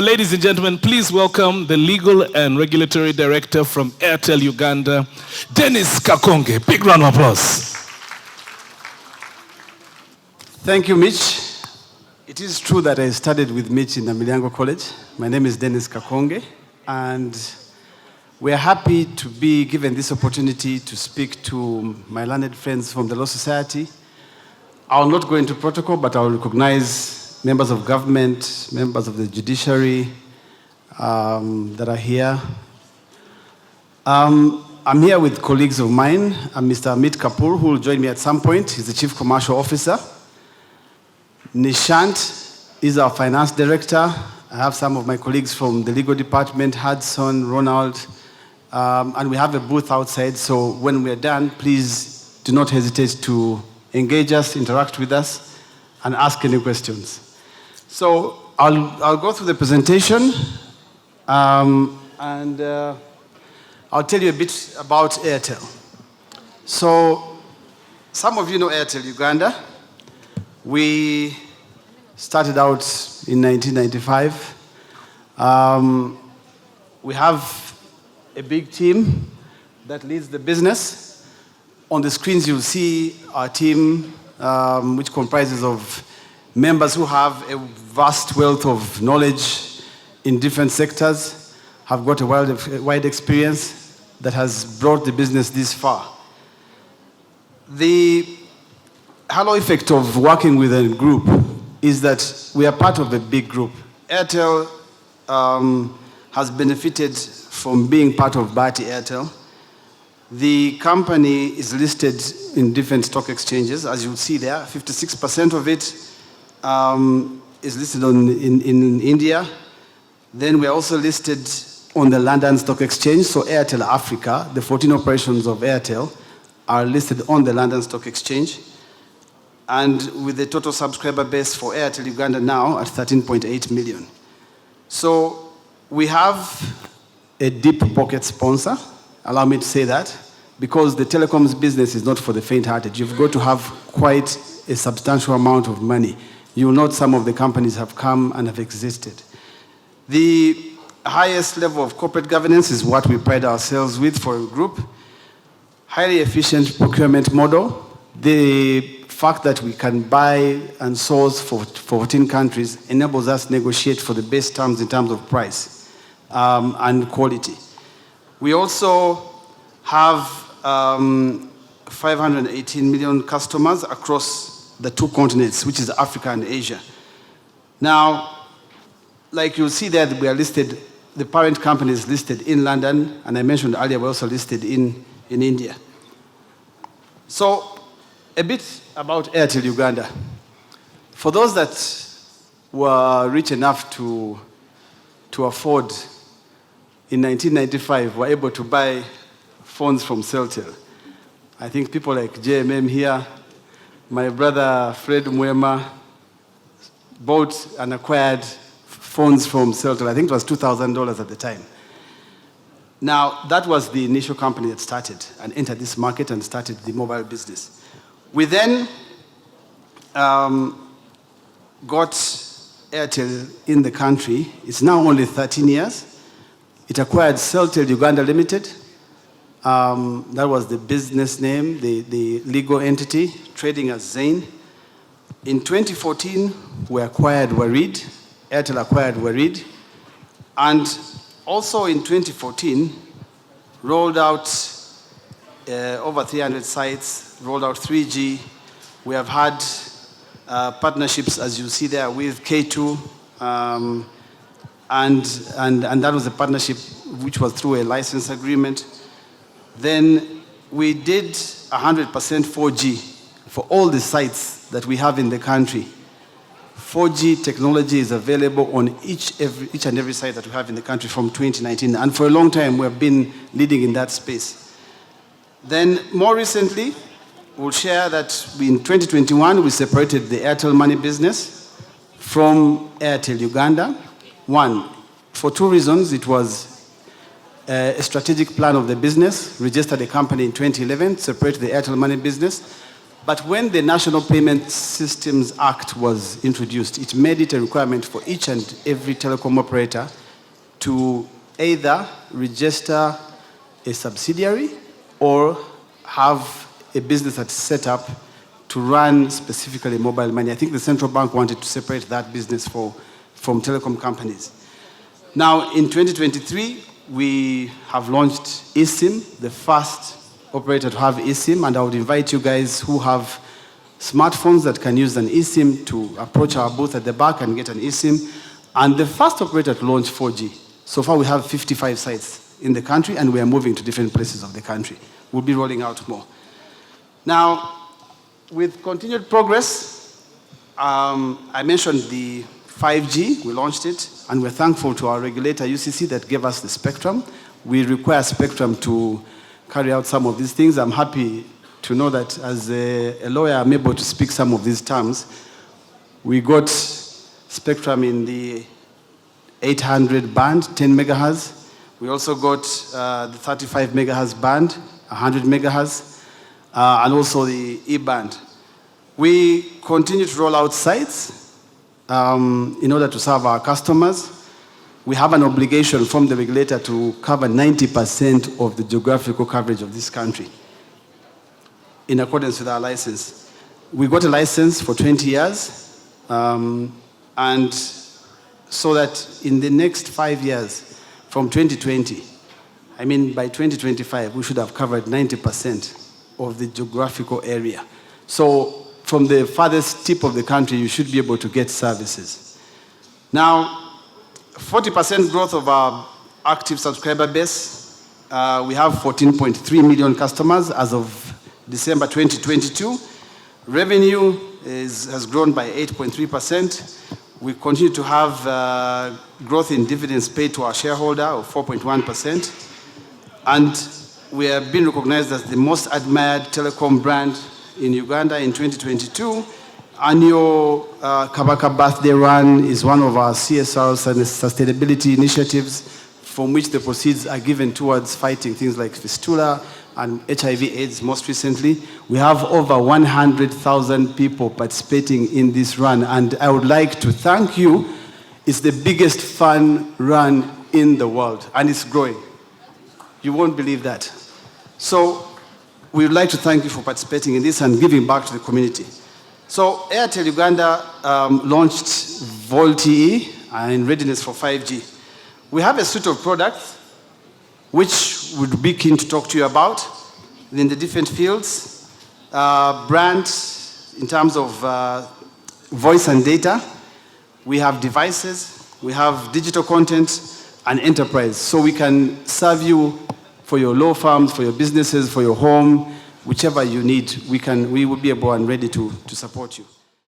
Ladies and gentlemen, please welcome the Legal and Regulatory Director from Airtel Uganda, Dennis Kakonge. Big round of applause. Thank you, Mitch. It is true that I studied with Mitch in Namilyango College. My name is Dennis Kakonge, and we are happy to be given this opportunity to speak to my learned friends from the Law Society. I will not go into protocol, but I will recognize members of government, members of the judiciary that are here. I'm here with colleagues of mine. I'm Mr. Amit Kapoor, who will join me at some point. He's the Chief Commercial Officer. Nishant is our Finance Director. I have some of my colleagues from the Legal Department, Hudson, Ronald, and we have a booth outside, so when we're done, please do not hesitate to engage us, interact with us, and ask any questions. So I'll go through the presentation, and I'll tell you a bit about Airtel. So some of you know Airtel Uganda. We started out in 1995. We have a big team that leads the business. On the screens you'll see our team, which comprises of members who have a vast wealth of knowledge in different sectors, have got a wide experience that has brought the business this far. The halo effect of working with a group is that we are part of a big group. Airtel has benefited from being part of Bharti Airtel. The company is listed in different stock exchanges, as you'll see there. 56% of it is listed in India. Then we're also listed on the London Stock Exchange, so Airtel Africa, the 14 operations of Airtel, are listed on the London Stock Exchange. And with the total subscriber base for Airtel Uganda now at 13.8 million. So we have a deep pocket sponsor, allow me to say that, because the telecoms business is not for the faint-hearted. You've got to have quite a substantial amount of money. You'll note some of the companies have come and have existed. The highest level of corporate governance is what we pride ourselves with for a group. Highly efficient procurement model. The fact that we can buy and source for 14 countries enables us to negotiate for the best terms in terms of price and quality. We also have 518 million customers across the two continents, which is Africa and Asia. Now, like you'll see there, we are listed, the parent company is listed in London, and I mentioned earlier we're also listed in India. So, a bit about Airtel Uganda. For those that were rich enough to afford, in 1995, were able to buy phones from Celtel. I think people like JMM here, my brother Fred Mwema, bought and acquired phones from Celtel. I think it was $2,000 at the time. Now, that was the initial company that started and entered this market and started the mobile business. We then got Airtel in the country. It's now only 13 years. It acquired Celtel Uganda Limited. That was the business name, the legal entity, trading as Zain. In 2014, we acquired Warid. Airtel acquired Warid. And also in 2014, rolled out over 300 sites, rolled out 3G. We have had partnerships, as you see there, with K2, and that was a partnership which was through a license agreement. Then we did 100% 4G for all the sites that we have in the country. 4G technology is available on each and every site that we have in the country from 2019, and for a long time we have been leading in that space. Then more recently, we'll share that in 2021 we separated the Airtel Money business from Airtel Uganda. One, for two reasons. It was a strategic plan of the business, registered a company in 2011, separate the Airtel Money business. But when the National Payment Systems Act was introduced, it made it a requirement for each and every telecom operator to either register a subsidiary or have a business that's set up to run specifically mobile money. I think the central bank wanted to separate that business from telecom companies. Now, in 2023, we have launched eSIM, the first operator to have eSIM, and I would invite you guys who have smartphones that can use an eSIM to approach our booth at the back and get an eSIM, and the first operator to launch 4G. So far, we have 55 sites in the country, and we are moving to different places of the country. We'll be rolling out more. Now, with continued progress, I mentioned the 5G, we launched it, and we're thankful to our regulator, UCC, that gave us the spectrum. We require spectrum to carry out some of these things. I'm happy to know that as a lawyer, I'm able to speak some of these terms. We got spectrum in the 800 band, 10 megahertz. We also got the 35 megahertz band, 100 megahertz, and also the E-band. We continue to roll out sites in order to serve our customers. We have an obligation from the regulator to cover 90% of the geographical coverage of this country in accordance with our license. We got a license for 20 years, and so that in the next 5 years, from 2020, I mean by 2025, we should have covered 90% of the geographical area. So from the farthest tip of the country, you should be able to get services. Now, 40% growth of our active subscriber base. We have 14.3 million customers as of December 2022. Revenue has grown by 8.3%. We continue to have growth in dividends paid to our shareholder of 4.1%. And we have been recognized as the most admired telecom brand in Uganda in 2022. Annual Kabaka Birthday Run is one of our CSRs and sustainability initiatives from which the proceeds are given towards fighting things like fistula and HIV/AIDS most recently. We have over 100,000 people participating in this run, and I would like to thank you. It's the biggest fun run in the world, and it's growing. You won't believe that. So we would like to thank you for participating in this and giving back to the community. So Airtel Uganda launched VoLTE in readiness for 5G. We have a suite of products which we'd be keen to talk to you about in the different fields. Brand, in terms of voice and data. We have devices, we have digital content, and enterprise. So we can serve you for your law firms, for your businesses, for your home, whichever you need, we will be able and ready to support you.